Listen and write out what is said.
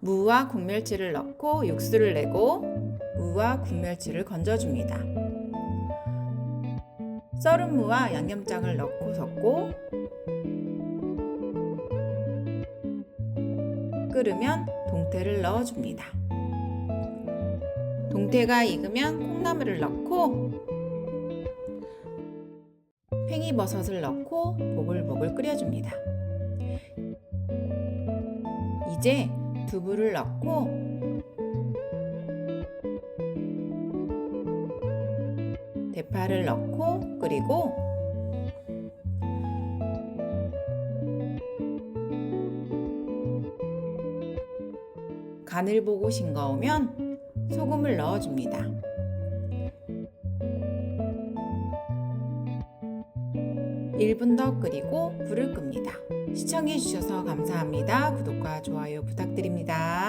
무와 국멸치를 넣고 육수를 내고 무와 국멸치를 건져줍니다. 썰은 무와 양념장을 넣고 섞고 끓으면 동태를 넣어줍니다. 동태가 익으면 콩나물을 넣고 팽이버섯을 넣고 보글보글 끓여줍니다. 이제 두부를 넣고 대파를 넣고 끓이고 간을 보고 싱거우면 소금을 넣어줍니다. 1분 더 끓이고 불을 끕니다. 시청해주셔서 감사합니다. 구독과 좋아요 부탁드립니다.